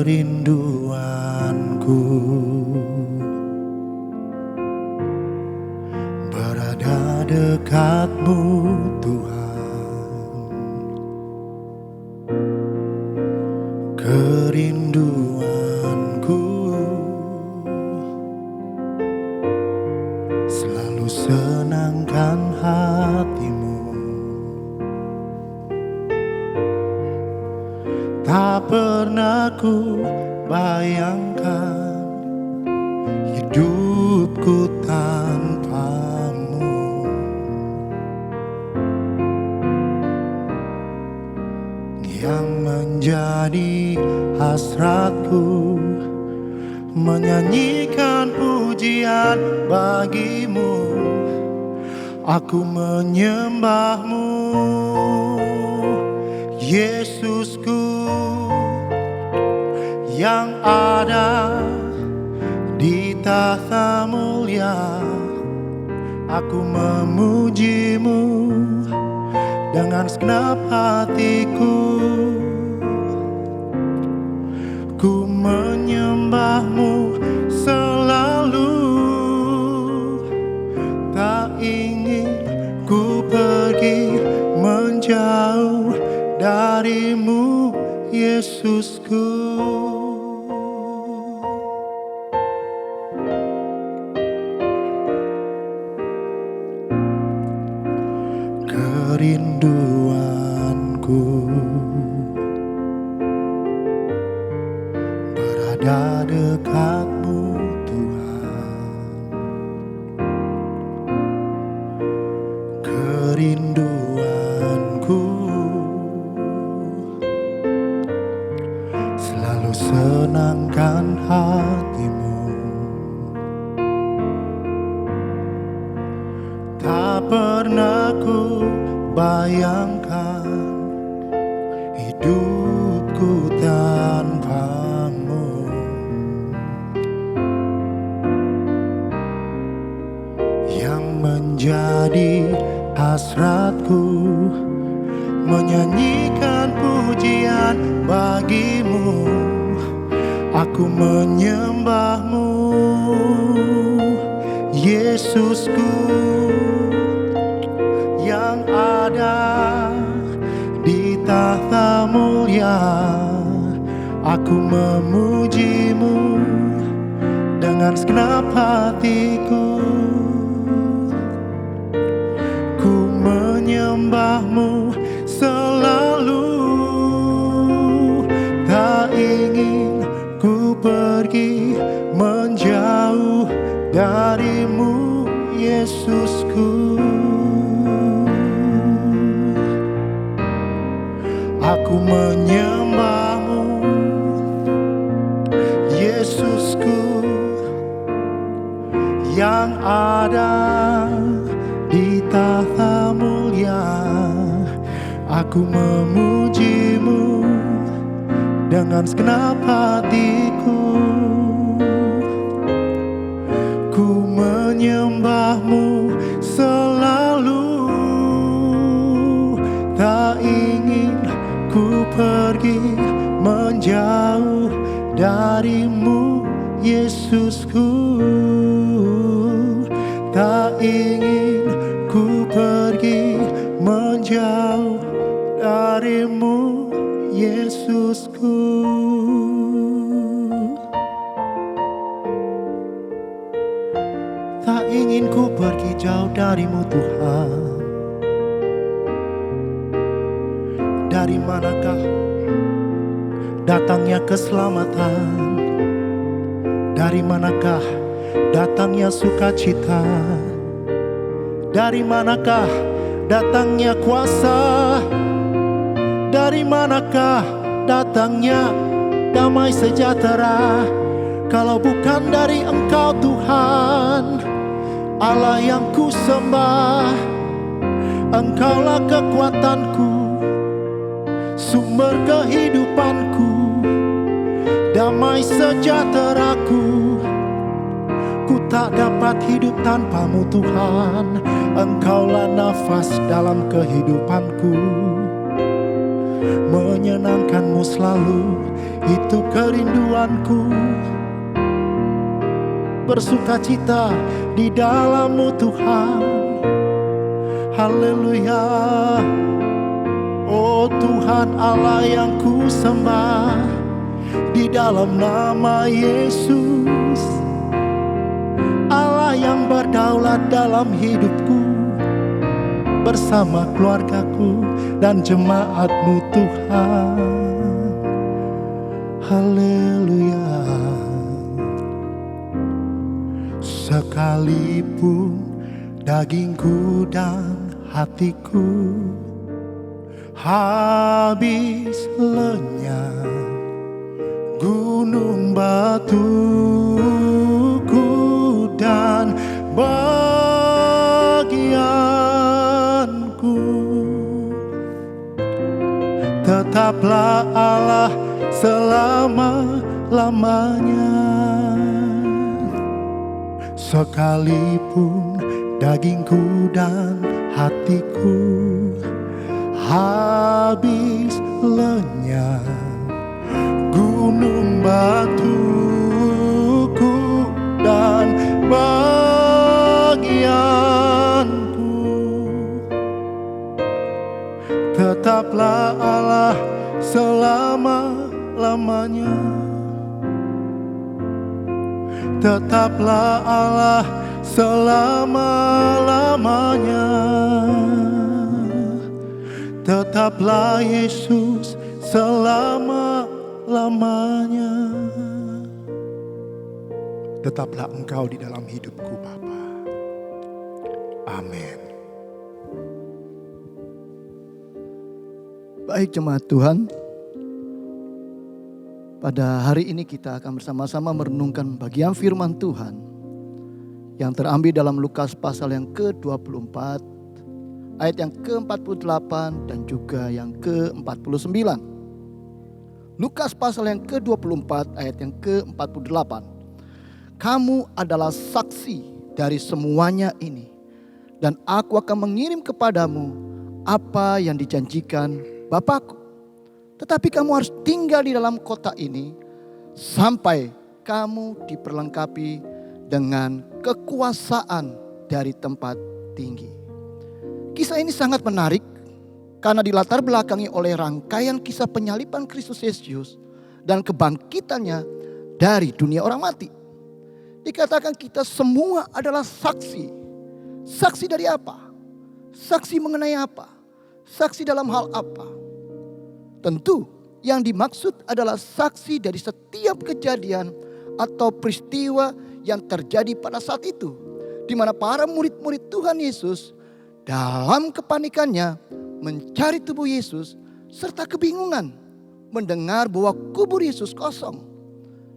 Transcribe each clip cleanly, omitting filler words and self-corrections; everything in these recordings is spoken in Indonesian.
Kerinduanku berada dekatmu Tuhan. Kerinduanku selalu senangkan hatimu. Tak pernah ku bayangkan hidupku tanpamu. Yang menjadi hasratku menyanyikan pujian bagimu. Aku menyembahmu, Yesusku, yang ada di tahta mulia. Aku memujimu dengan segenap hatiku. Ku menyembahmu selalu, tak ingin ku pergi menjauh darimu, Yesusku. Kerinduanku berada dekatmu Tuhan. Kerinduanku selalu senangkan hatimu. Tak pernah ku bayangkan hidupku tanpamu. Yang menjadi hasratku menyanyikan pujian bagimu. Aku menyembahmu, Yesusku, yang ada di tahta mulia. Aku memujimu dengan segenap hatiku. Ku menyembahmu selalu, tak ingin ku pergi menjauh darimu, Yesusku. Aku menyembahmu, Yesusku, yang ada di tahta mulia. Aku memujimu dengan segenap hatiku. Ku menyembahmu selalu, tak ingin ku pergi menjauh darimu, Yesusku. Tak ingin ku pergi menjauh darimu, Yesusku. Tak ingin ku pergi jauh darimu, Tuhan. Dari manakah datangnya keselamatan? Dari manakah datangnya sukacita? Dari manakah datangnya kuasa? Dari manakah datangnya damai sejahtera. Kalau bukan dari Engkau Tuhan, Allah yang ku sembah, Engkaulah kekuatanku, sumber kehidupanku, damai sejahteraku. Ku tak dapat hidup tanpamu Tuhan, Engkaulah nafas dalam kehidupanku. Menyenangkanmu selalu, itu kerinduanku. Bersukacita di dalam-Mu Tuhan. Haleluya. Oh Tuhan Allah yang ku sembah, di dalam nama Yesus, Allah yang berdaulat dalam hidupku, bersama keluargaku dan jemaat-Mu Tuhan. Haleluya. Sekalipun dagingku dan hatiku habis lenyap, gunung batuku dan bagianku, tetaplah Allah selama-lamanya. Sekalipun dagingku dan hatiku habis lenyap, gunung batuku dan bagianku, tetaplah Allah selama-lamanya. Tetaplah Allah selama-lamanya. Tetaplah Yesus selama-lamanya. Tetaplah Engkau di dalam hidupku Bapa. Amin. Baik jemaat Tuhan, pada hari ini kita akan bersama-sama merenungkan bagian firman Tuhan yang terambil dalam Lukas pasal yang ke-24, ayat yang ke-48 dan juga yang ke-49. Lukas pasal yang ke-24, ayat yang ke-48. Kamu adalah saksi dari semuanya ini, dan aku akan mengirim kepadamu apa yang dijanjikan Bapakku. Tetapi kamu harus tinggal di dalam kota ini sampai kamu diperlengkapi dengan kekuasaan dari tempat tinggi. Kisah ini sangat menarik karena dilatar belakangi oleh rangkaian kisah penyaliban Kristus Yesus dan kebangkitannya dari dunia orang mati. Dikatakan kita semua adalah saksi. Saksi dari apa? Saksi mengenai apa? Saksi dalam hal apa? Tentu yang dimaksud adalah saksi dari setiap kejadian atau peristiwa yang terjadi pada saat itu, di mana para murid-murid Tuhan Yesus dalam kepanikannya mencari tubuh Yesus serta kebingungan mendengar bahwa kubur Yesus kosong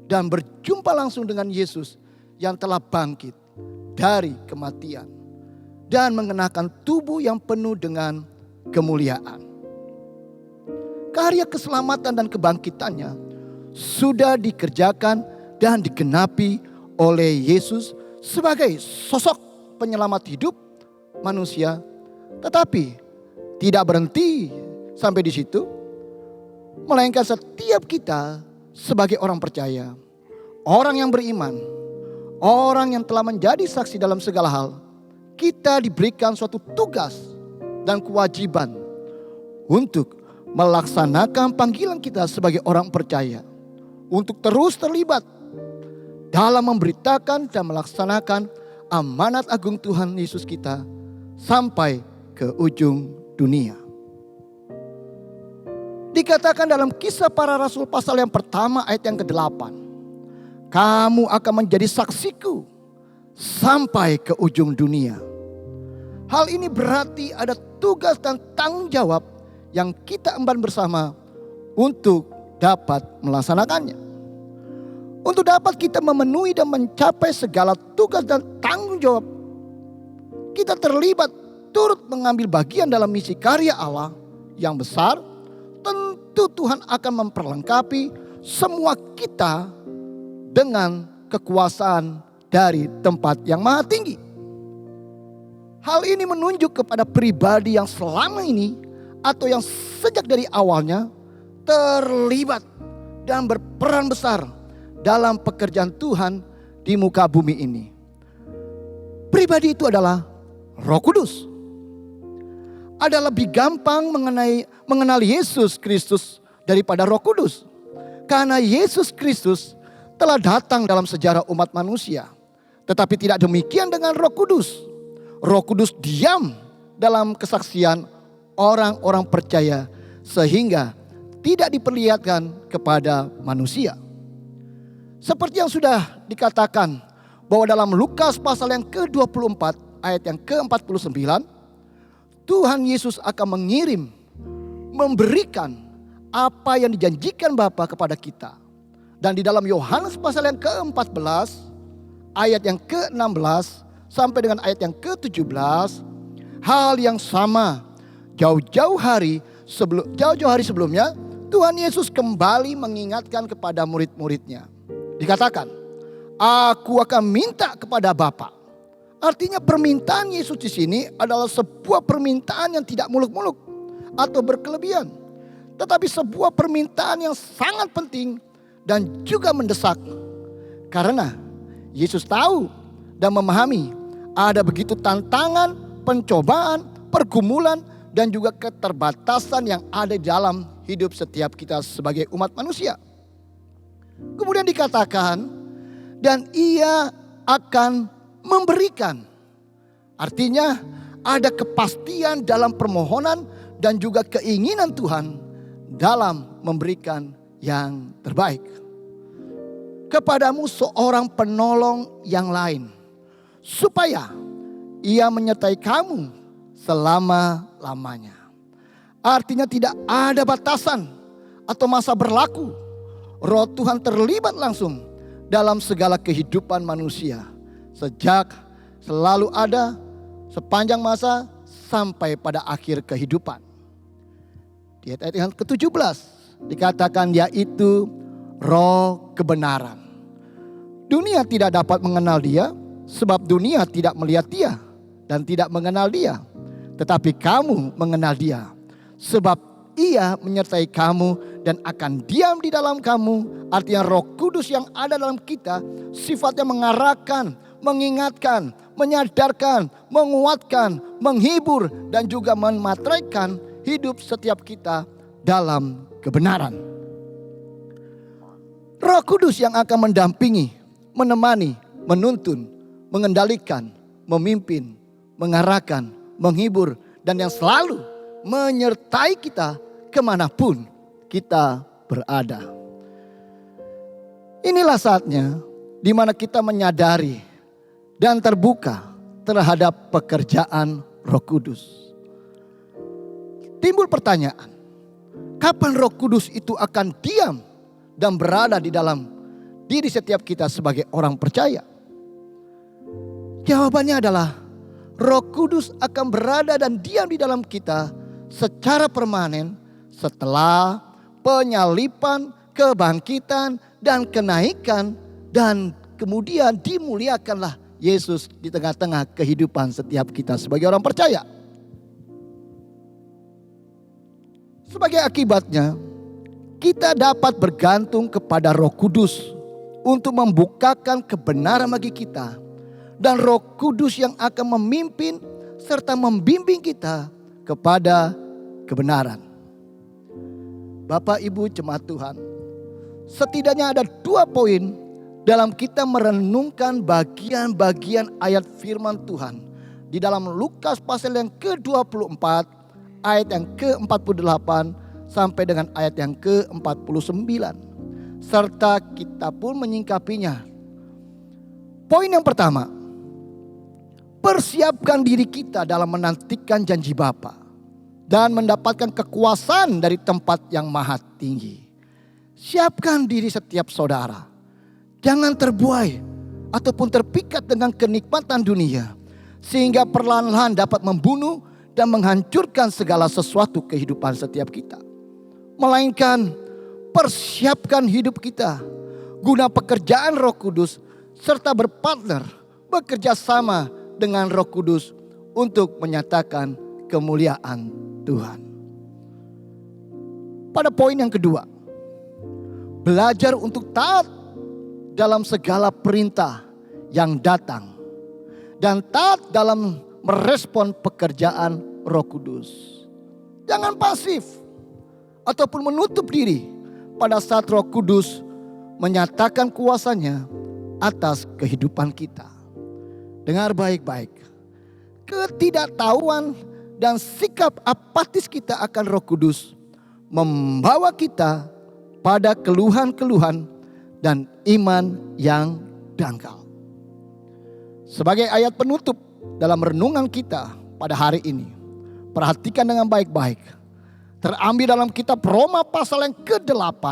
dan berjumpa langsung dengan Yesus yang telah bangkit dari kematian dan mengenakan tubuh yang penuh dengan kemuliaan. Karya keselamatan dan kebangkitannya sudah dikerjakan dan digenapi oleh Yesus sebagai sosok penyelamat hidup manusia. Tetapi tidak berhenti sampai di situ, melainkan setiap kita sebagai orang percaya, orang yang beriman, orang yang telah menjadi saksi dalam segala hal, kita diberikan suatu tugas dan kewajiban untuk melaksanakan panggilan kita sebagai orang percaya untuk terus terlibat dalam memberitakan dan melaksanakan amanat agung Tuhan Yesus kita sampai ke ujung dunia. Dikatakan dalam Kisah Para Rasul pasal yang pertama ayat yang ke-8, kamu akan menjadi saksiku sampai ke ujung dunia. Hal ini berarti ada tugas dan tanggung jawab yang kita emban bersama untuk dapat melaksanakannya. Untuk dapat kita memenuhi dan mencapai segala tugas dan tanggung jawab, kita terlibat turut mengambil bagian dalam misi karya Allah yang besar. Tentu Tuhan akan memperlengkapi semua kita dengan kekuasaan dari tempat yang maha tinggi. Hal ini menunjuk kepada pribadi yang selama ini atau yang sejak dari awalnya terlibat dan berperan besar dalam pekerjaan Tuhan di muka bumi ini. Pribadi itu adalah Roh Kudus. Ada lebih gampang mengenal Yesus Kristus daripada Roh Kudus. Karena Yesus Kristus telah datang dalam sejarah umat manusia. Tetapi tidak demikian dengan Roh Kudus. Roh Kudus diam dalam kesaksian orang-orang percaya sehingga tidak diperlihatkan kepada manusia. Seperti yang sudah dikatakan bahwa dalam Lukas pasal yang ke-24 ayat yang ke-49, Tuhan Yesus akan mengirim, memberikan apa yang dijanjikan Bapa kepada kita. Dan di dalam Yohanes pasal yang ke-14 ayat yang ke-16 sampai dengan ayat yang ke-17, hal yang sama jauh-jauh hari sebelumnya Tuhan Yesus kembali mengingatkan kepada murid-muridnya. Dikatakan, aku akan minta kepada Bapa. Artinya permintaan Yesus di sini adalah sebuah permintaan yang tidak muluk-muluk atau berkelebihan. Tetapi sebuah permintaan yang sangat penting dan juga mendesak. Karena Yesus tahu dan memahami ada begitu tantangan, pencobaan, pergumulan, dan juga keterbatasan yang ada di dalam hidup setiap kita sebagai umat manusia. Kemudian dikatakan, dan ia akan memberikan. Artinya ada kepastian dalam permohonan dan juga keinginan Tuhan dalam memberikan yang terbaik. Kepadamu seorang penolong yang lain, supaya ia menyertai kamu selama-lamanya. Artinya tidak ada batasan atau masa berlaku. Roh Tuhan terlibat langsung dalam segala kehidupan manusia. Sejak selalu ada, sepanjang masa, sampai pada akhir kehidupan. Di ayat yang ke-17 dikatakan yaitu Roh kebenaran. Dunia tidak dapat mengenal dia, sebab dunia tidak melihat dia dan tidak mengenal dia. Tetapi kamu mengenal dia, sebab ia menyertai kamu dan akan diam di dalam kamu. Artinya Roh Kudus yang ada dalam kita sifatnya mengarahkan, mengingatkan, menyadarkan, menguatkan, menghibur, dan juga memateraikan hidup setiap kita dalam kebenaran. Roh Kudus yang akan mendampingi, menemani, menuntun, mengendalikan, memimpin, mengarahkan, menghibur, dan yang selalu menyertai kita kemanapun kita berada. Inilah saatnya di mana kita menyadari dan terbuka terhadap pekerjaan Roh Kudus. Timbul pertanyaan, kapan Roh Kudus itu akan diam dan berada di dalam diri setiap kita sebagai orang percaya? Jawabannya adalah Roh Kudus akan berada dan diam di dalam kita secara permanen setelah penyalipan, kebangkitan, dan kenaikan, dan kemudian dimuliakanlah Yesus di tengah-tengah kehidupan setiap kita sebagai orang percaya. Sebagai akibatnya, kita dapat bergantung kepada Roh Kudus untuk membukakan kebenaran bagi kita. Dan Roh Kudus yang akan memimpin serta membimbing kita kepada kebenaran. Bapak Ibu jemaat Tuhan, setidaknya ada 2 poin dalam kita merenungkan bagian-bagian ayat firman Tuhan di dalam Lukas pasal yang ke-24 ayat yang ke-48 sampai dengan ayat yang ke-49. Serta kita pun menyingkapinya. Poin yang pertama, persiapkan diri kita dalam menantikan janji Bapa dan mendapatkan kekuasaan dari tempat yang maha tinggi. Siapkan diri setiap saudara. Jangan terbuai ataupun terpikat dengan kenikmatan dunia, sehingga perlahan-lahan dapat membunuh dan menghancurkan segala sesuatu kehidupan setiap kita. Melainkan persiapkan hidup kita guna pekerjaan Roh Kudus, serta berpartner, bekerja sama dengan Roh Kudus untuk menyatakan kemuliaan Tuhan. Pada poin yang kedua, belajar untuk taat dalam segala perintah yang datang, dan taat dalam merespon pekerjaan Roh Kudus. Jangan pasif ataupun menutup diri pada saat Roh Kudus menyatakan kuasanya atas kehidupan kita. Dengar baik-baik. Ketidaktahuan dan sikap apatis kita akan Roh Kudus membawa kita pada keluhan-keluhan dan iman yang dangkal. Sebagai ayat penutup dalam renungan kita pada hari ini, perhatikan dengan baik-baik. Terambil dalam kitab Roma pasal yang ke-8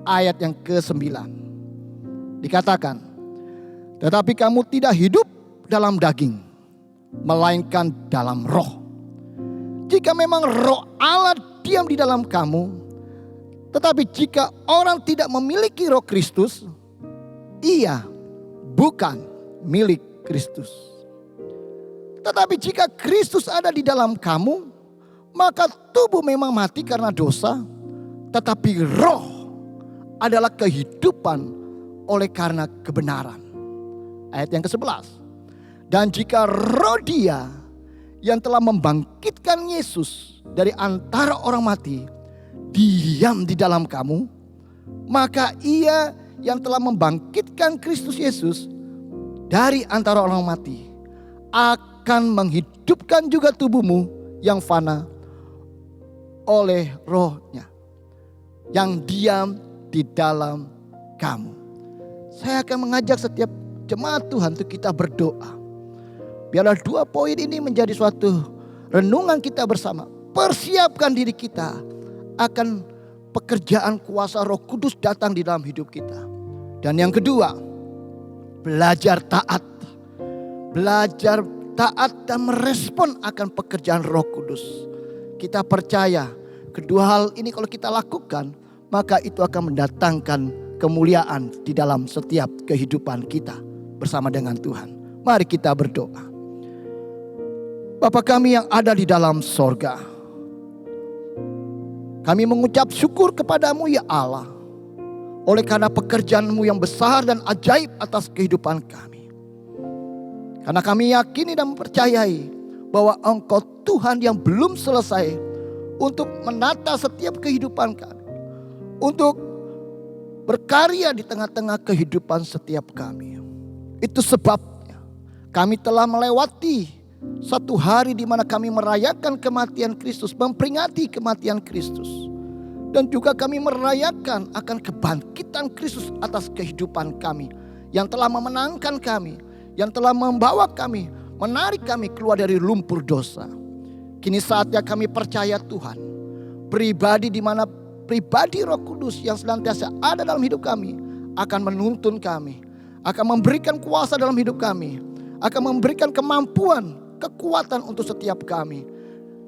ayat yang ke-9. Dikatakan, tetapi kamu tidak hidup dalam daging, melainkan dalam roh. Jika memang roh Allah diam di dalam kamu, tetapi jika orang tidak memiliki Roh Kristus, ia bukan milik Kristus. Tetapi jika Kristus ada di dalam kamu, maka tubuh memang mati karena dosa, tetapi roh adalah kehidupan oleh karena kebenaran. Ayat yang ke-11. Dan jika roh Dia yang telah membangkitkan Yesus dari antara orang mati diam di dalam kamu, maka Ia yang telah membangkitkan Kristus Yesus dari antara orang mati akan menghidupkan juga tubuhmu yang fana oleh rohnya yang diam di dalam kamu. Saya akan mengajak setiap jemaat Tuhan untuk kita berdoa. Biarlah 2 poin ini menjadi suatu renungan kita bersama. Persiapkan diri kita akan pekerjaan kuasa Roh Kudus datang di dalam hidup kita. Dan yang kedua, belajar taat. Belajar taat dan merespon akan pekerjaan Roh Kudus. Kita percaya kedua hal ini kalau kita lakukan, maka itu akan mendatangkan kemuliaan di dalam setiap kehidupan kita bersama dengan Tuhan. Mari kita berdoa. Bapa kami yang ada di dalam sorga, kami mengucap syukur kepadamu ya Allah, oleh karena pekerjaan-Mu yang besar dan ajaib atas kehidupan kami. Karena kami yakini dan mempercayai bahwa Engkau Tuhan yang belum selesai untuk menata setiap kehidupan kami, untuk berkarya di tengah-tengah kehidupan setiap kami. Itu sebabnya kami telah melewati satu hari di mana kami merayakan kematian Kristus, memperingati kematian Kristus. Dan juga kami merayakan akan kebangkitan Kristus atas kehidupan kami, yang telah memenangkan kami, yang telah membawa kami, menarik kami keluar dari lumpur dosa. Kini saatnya kami percaya Tuhan, pribadi di mana pribadi Roh Kudus yang senantiasa ada dalam hidup kami akan menuntun kami, akan memberikan kuasa dalam hidup kami, akan memberikan kemampuan, kekuatan untuk setiap kami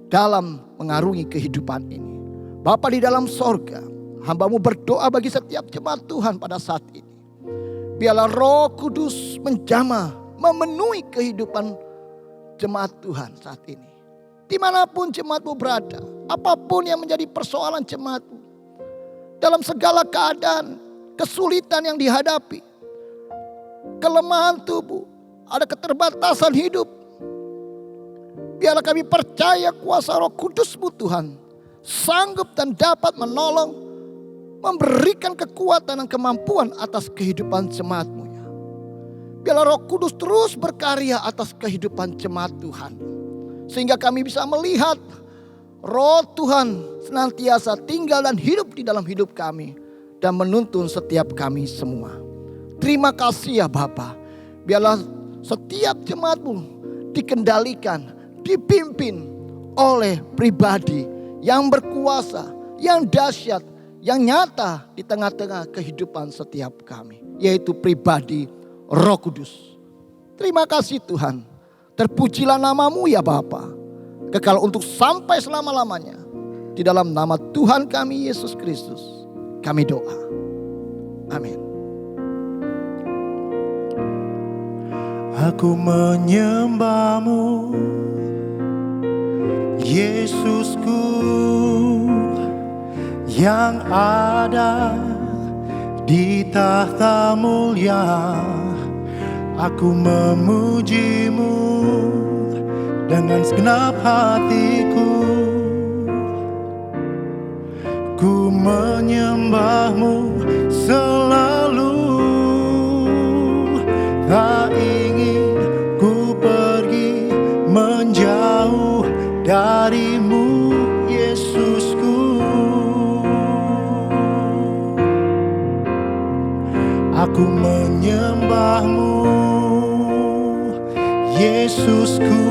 dalam mengarungi kehidupan ini. Bapa di dalam sorga, hamba-Mu berdoa bagi setiap jemaat Tuhan pada saat ini. Biarlah Roh Kudus menjamah, memenuhi kehidupan jemaat Tuhan saat ini. Dimanapun jemaat-Mu berada, apapun yang menjadi persoalan jemaat-Mu, dalam segala keadaan, kesulitan yang dihadapi, kelemahan tubuh, ada keterbatasan hidup, biarlah kami percaya kuasa Roh Kudus-Mu Tuhan sanggup dan dapat menolong, memberikan kekuatan dan kemampuan atas kehidupan jemaat-Mu. Biarlah Roh Kudus terus berkarya atas kehidupan jemaat Tuhan, sehingga kami bisa melihat Roh Tuhan senantiasa tinggal dan hidup di dalam hidup kami dan menuntun setiap kami semua. Terima kasih ya Bapa. Biarlah setiap jemaat-Mu dikendalikan, dipimpin oleh pribadi yang berkuasa, yang dahsyat, yang nyata di tengah-tengah kehidupan setiap kami, yaitu pribadi Roh Kudus. Terima kasih Tuhan. Terpujilah namamu ya Bapa, kekal untuk sampai selama-lamanya. Di dalam nama Tuhan kami Yesus Kristus kami doa. Amin. Aku menyembahmu, Yesusku, yang ada di tahta mulia. Aku memujimu dengan segenap hatiku. Ku menyembahmu selalu, tak ingin ku pergi menjauh darimu, Yesusku. Aku menyembahmu, Yesusku,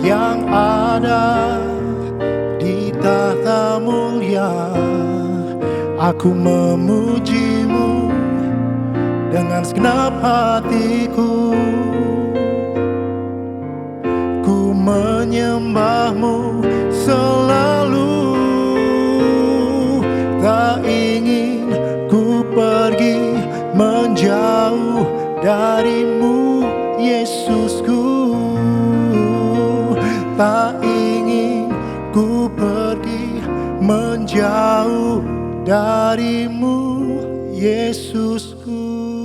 yang ada di tahta mulia. Aku memujimu dengan segenap hatiku. Ku menyembahmu selalu, tak ingin ku pergi menjauh darimu, Yesusku. Tak ingin ku pergi menjauh darimu, Yesusku.